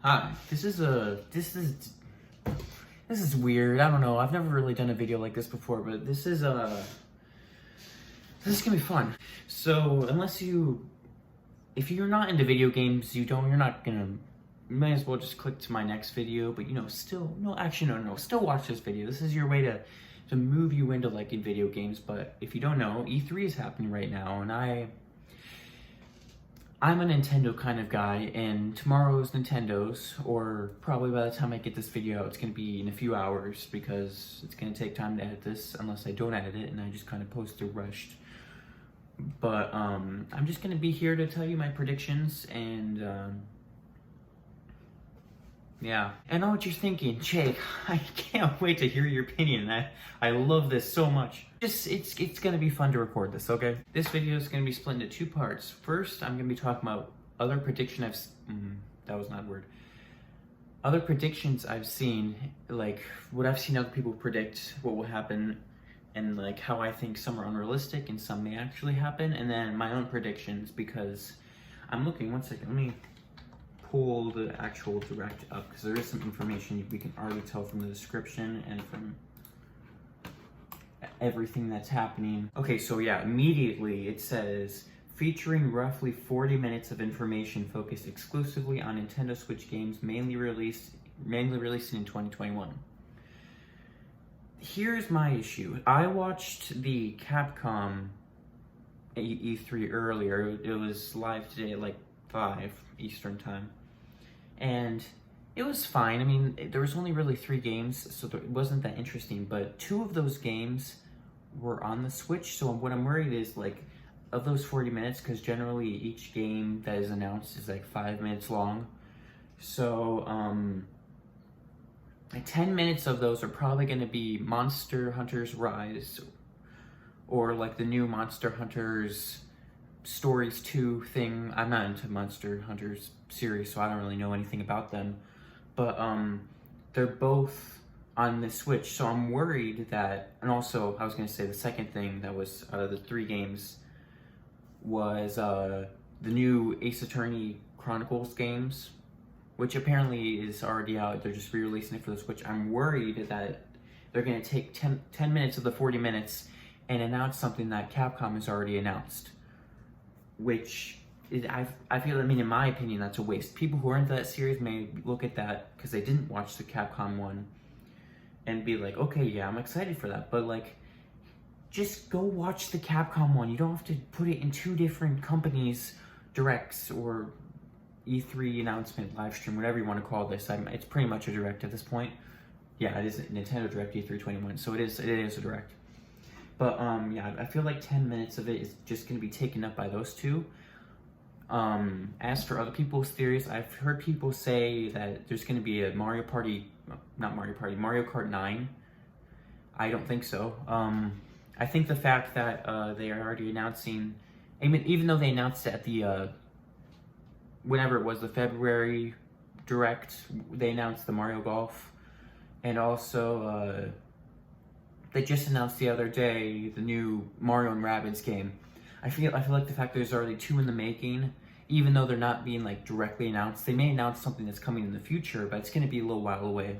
Hi, this is weird. I don't know. I've never really done a video like this before, but this is gonna be fun. So if you're not into video games, you may as well just click to my next video. But still watch this video. This is your way to move you into liking video games. But if you don't know, E3 is happening right now, and I'm a Nintendo kind of guy, and tomorrow's Nintendo's, or probably by the time I get this video out, it's going to be in a few hours, because it's going to take time to edit this, unless I don't edit it, and I just kind of post it rushed. But, I'm just going to be here to tell you my predictions, and, yeah. I know what you're thinking, Jake, I can't wait to hear your opinion. I love this so much. It's gonna be fun to record this, okay? This video is gonna be split into two parts. First, I'm gonna be talking about other predictions Other predictions I've seen, like what I've seen other people predict what will happen, and like how I think some are unrealistic and some may actually happen, and then my own predictions, because I'm looking, one second, let me pull the actual direct up, because there is some information we can already tell from the description and from everything that's happening. Okay, so yeah, immediately it says, featuring roughly 40 minutes of information focused exclusively on Nintendo Switch games mainly released in 2021. Here's my issue. I watched the Capcom E3 earlier. It was live today at like 5 Eastern time. And it was fine. I mean, there was only really 3 games, so it wasn't that interesting, but 2 of those games were on the Switch, so what I'm worried is, like, of those 40 minutes, because generally each game that is announced is like 5 minutes long, so, 10 minutes of those are probably going to be Monster Hunter's Rise, or like the new Monster Hunter's Stories 2 thing. I'm not into Monster Hunter's series, so I don't really know anything about them. But they're both on the Switch, so I'm worried that, and also I was gonna say the second thing that was out of the 3 games was the new Ace Attorney Chronicles games, which apparently is already out. They're just re-releasing it for the Switch. I'm worried that they're gonna take 10 minutes of the 40 minutes and announce something that Capcom has already announced, which I feel, I mean, in my opinion, that's a waste. People who are into that series may look at that because they didn't watch the Capcom one and be like, okay, yeah, I'm excited for that. But like, just go watch the Capcom one. You don't have to put it in 2 different companies' directs or E3 announcement, live stream, whatever you want to call this. It's pretty much a direct at this point. Yeah, it is a Nintendo Direct E3 21, so it is a direct. But yeah, I feel like 10 minutes of it is just going to be taken up by those 2. As for other people's theories, I've heard people say that there's going to be a Mario Kart 9. I don't think so. I think the fact that they are already announcing, I mean, even though they announced it at the, whenever it was, the February Direct, they announced the Mario Golf, and also they just announced the other day the new Mario and Rabbids game. I feel like the fact that there's already 2 in the making, even though they're not being like directly announced, they may announce something that's coming in the future, but it's going to be a little while away.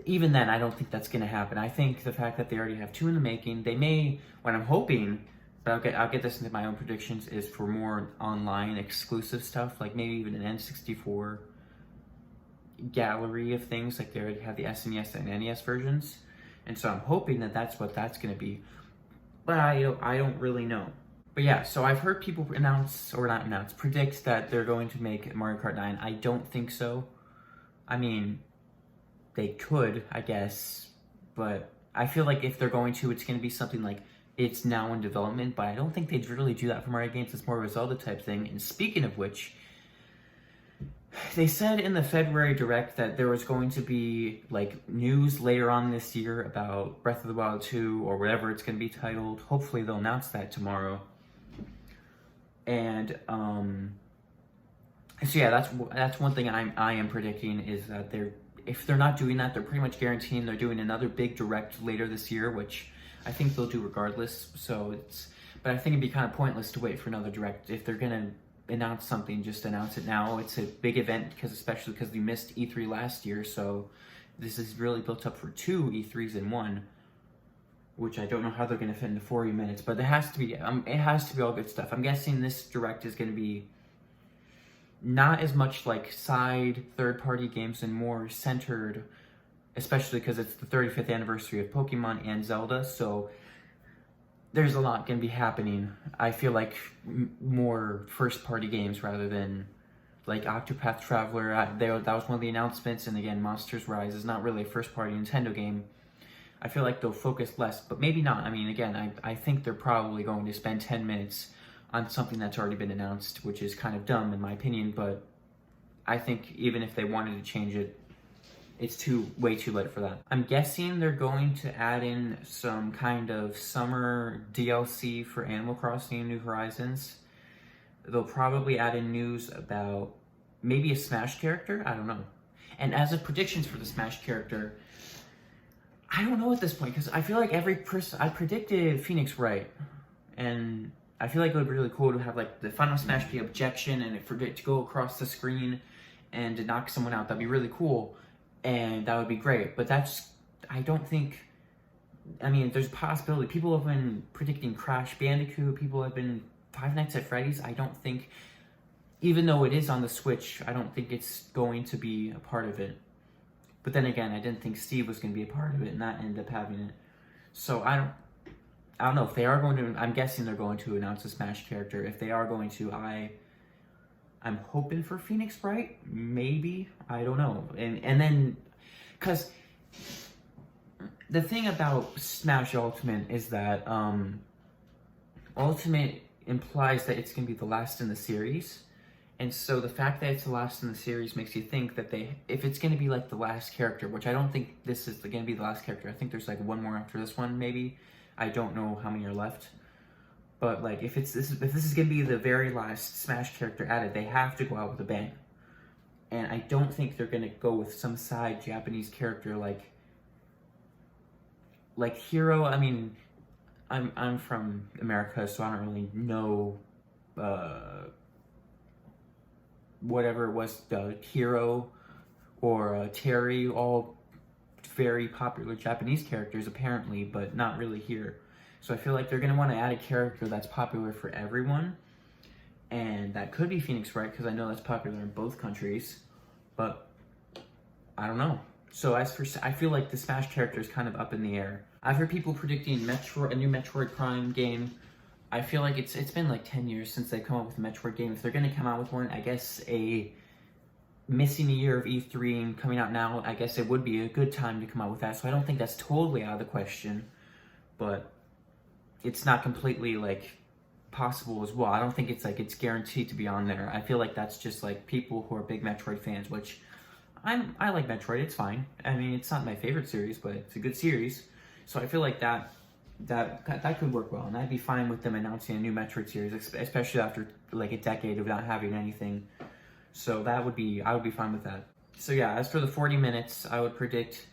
Even then, I don't think that's going to happen. I think the fact that they already have 2 in the making, they may, what I'm hoping, but I'll get this into my own predictions, is for more online exclusive stuff, like maybe even an N64 gallery of things, like they already have the SNES and NES versions, and so I'm hoping that that's what that's going to be. But I don't really know. But yeah, so I've heard people predict that they're going to make Mario Kart 9. I don't think so. I mean, they could, I guess, but I feel like if they're going to, it's going to be something like it's now in development, but I don't think they'd really do that for Mario games. It's more of a Zelda type thing. And speaking of which, they said in the February Direct that there was going to be like news later on this year about Breath of the Wild 2 or whatever it's going to be titled. Hopefully they'll announce that tomorrow. And so yeah, that's one thing I am predicting, is that if they're not doing that, they're pretty much guaranteeing they're doing another big Direct later this year, which I think they'll do regardless. But I think it'd be kind of pointless to wait for another Direct if they're gonna announce something, just announce it now. It's a big event especially because we missed E3 last year, so this is really built up for 2 E3s in one, which I don't know how they're going to fit into 40 minutes, but it has to be all good stuff. I'm guessing this Direct is going to be not as much like side third-party games and more centered, especially because it's the 35th anniversary of Pokemon and Zelda, so there's a lot going to be happening. I feel like more first-party games rather than like Octopath Traveler. That was one of the announcements, and again, Monsters Rise is not really a first-party Nintendo game. I feel like they'll focus less, but maybe not. I mean, again, I think they're probably going to spend 10 minutes on something that's already been announced, which is kind of dumb in my opinion, but I think even if they wanted to change it, it's way too late for that. I'm guessing they're going to add in some kind of summer DLC for Animal Crossing New Horizons. They'll probably add in news about maybe a Smash character, I don't know. And as of predictions for the Smash character, I don't know at this point, because I feel like I predicted Phoenix Wright, and I feel like it would be really cool to have like the final Smash be objection and for it to go across the screen and to knock someone out. That'd be really cool, and that would be great. But I don't think, I mean, there's a possibility. People have been predicting Crash Bandicoot, people have been Five Nights at Freddy's. I don't think, even though it is on the Switch, I don't think it's going to be a part of it. But then again, I didn't think Steve was going to be a part of it, and that ended up having it. So I don't know if they are going to. I'm guessing they're going to announce a Smash character. If they are going to, I'm hoping for Phoenix Wright. Maybe, I don't know. And then, because the thing about Smash Ultimate is that Ultimate implies that it's going to be the last in the series. And so the fact that it's the last in the series makes you think that if it's going to be like the last character, which I don't think this is going to be the last character. I think there's like one more after this one, maybe. I don't know how many are left. But like if this is going to be the very last Smash character added, they have to go out with a bang. And I don't think they're going to go with some side Japanese character like Hero. I mean, I'm from America, so I don't really know whatever it was, Hero or Terry, all very popular Japanese characters apparently, but not really here. So I feel like they're going to want to add a character that's popular for everyone, and that could be Phoenix Wright, because I know that's popular in both countries, but I don't know. So I feel like the Smash character is kind of up in the air. I've heard people predicting a new Metroid Prime game. I feel like it's been like 10 years since they've come up with a Metroid game. If they're going to come out with one, I guess missing a year of E3 and coming out now, I guess it would be a good time to come out with that. So I don't think that's totally out of the question, but it's not completely like possible as well. I don't think it's guaranteed to be on there. I feel like that's just like people who are big Metroid fans, which I like Metroid. It's fine. I mean, it's not my favorite series, but it's a good series. So I feel like that could work well, and I'd be fine with them announcing a new Metroid series, especially after like a decade of not having anything. So I would be fine with that. So yeah, as for the 40 minutes, I would predict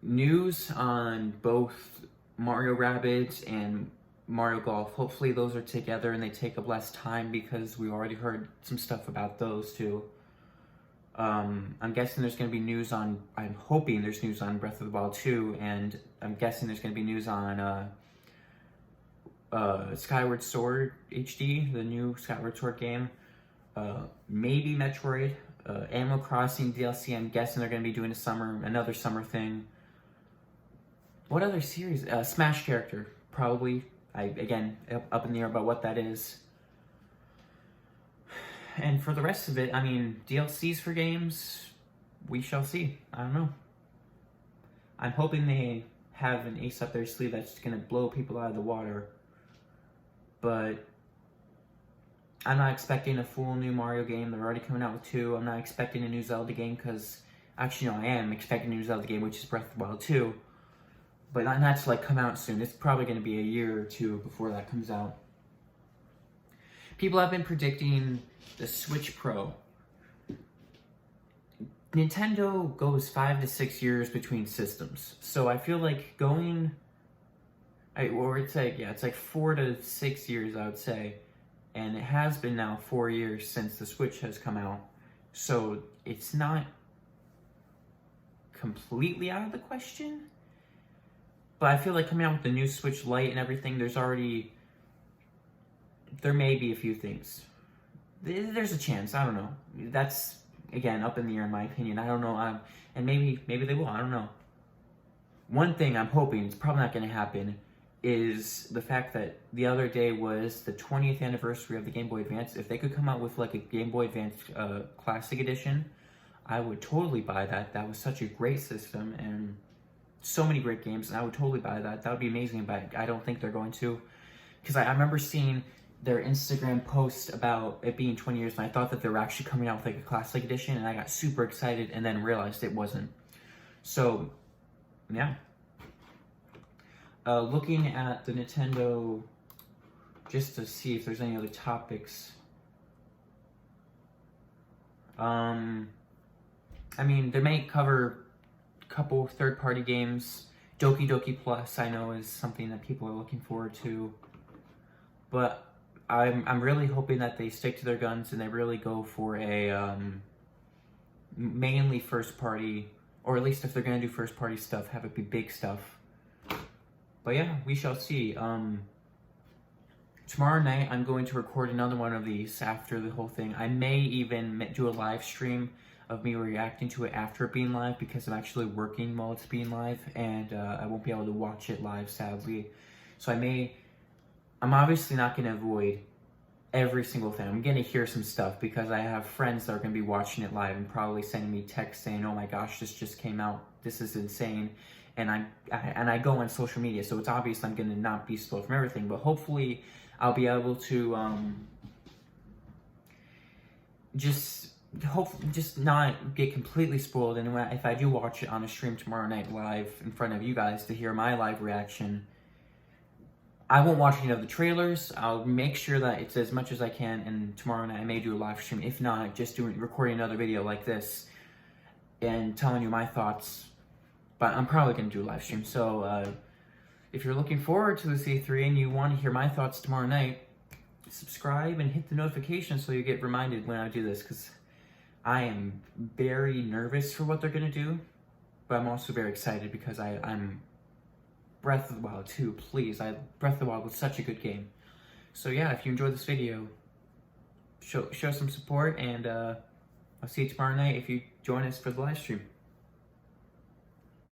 news on both Mario Rabbids and Mario Golf. Hopefully those are together and they take up less time, because we already heard some stuff about those two. I'm guessing there's going to be news on, I'm hoping there's news on Breath of the Wild 2, and I'm guessing there's going to be news on Skyward Sword HD, the new Skyward Sword game. Maybe Metroid, Animal Crossing DLC. I'm guessing they're going to be doing another summer thing. What other series? Smash character, probably. Again, up in the air about what that is. And for the rest of it, I mean, DLCs for games, we shall see. I don't know. I'm hoping they have an ace up their sleeve that's going to blow people out of the water. But I'm not expecting a full new Mario game. They're already coming out with 2. I'm not expecting a new Zelda game, because actually, no, I am expecting a new Zelda game, which is Breath of the Wild 2. But not to like come out soon. It's probably going to be a year or 2 before that comes out. People have been predicting the Switch Pro. Nintendo goes 5 to 6 years between systems. So I feel like it's like 4 to 6 years, I would say. and it has been now 4 years since the Switch has come out, so it's not completely out of the question. But I feel like coming out with the new Switch Lite and everything, there may be a few things. There's a chance, I don't know. That's, again, up in the air in my opinion. I don't know, and maybe they will, I don't know. One thing I'm hoping, it's probably not going to happen, is the fact that the other day was the 20th anniversary of the Game Boy Advance. If they could come out with like a Game Boy Advance Classic Edition, I would totally buy that. That was such a great system and so many great games, and I would totally buy that. That would be amazing, but I don't think they're going to. Because I remember seeing their Instagram post about it being 20 years, and I thought that they were actually coming out with like a Classic Edition, and I got super excited and then realized it wasn't. So, yeah. Looking at the Nintendo, just to see if there's any other topics. I mean, they may cover a couple third-party games. Doki Doki Plus, I know, is something that people are looking forward to. But I'm really hoping that they stick to their guns and they really go for a mainly first-party, or at least if they're going to do first-party stuff, have it be big stuff. But yeah, we shall see. Tomorrow night, I'm going to record another one of these after the whole thing. I may even do a live stream of me reacting to it after it being live, because I'm actually working while it's being live, and I won't be able to watch it live, sadly. So I'm obviously not going to avoid every single thing. I'm going to hear some stuff, because I have friends that are going to be watching it live and probably sending me texts saying, oh my gosh, this just came out, this is insane. And I go on social media, so it's obvious I'm going to not be spoiled from everything, but hopefully I'll be able to just not get completely spoiled. And if I do watch it on a stream tomorrow night live in front of you guys to hear my live reaction, I won't watch any of the trailers. I'll make sure that it's as much as I can, and tomorrow night I may do a live stream. If not, just recording another video like this and telling you my thoughts. But I'm probably going to do a live stream. So if you're looking forward to this E3 and you want to hear my thoughts tomorrow night, subscribe and hit the notification so you get reminded when I do this, because I am very nervous for what they're going to do. But I'm also very excited because I'm Breath of the Wild 2, please. Breath of the Wild was such a good game. So yeah, if you enjoyed this video, show some support, and I'll see you tomorrow night if you join us for the live stream.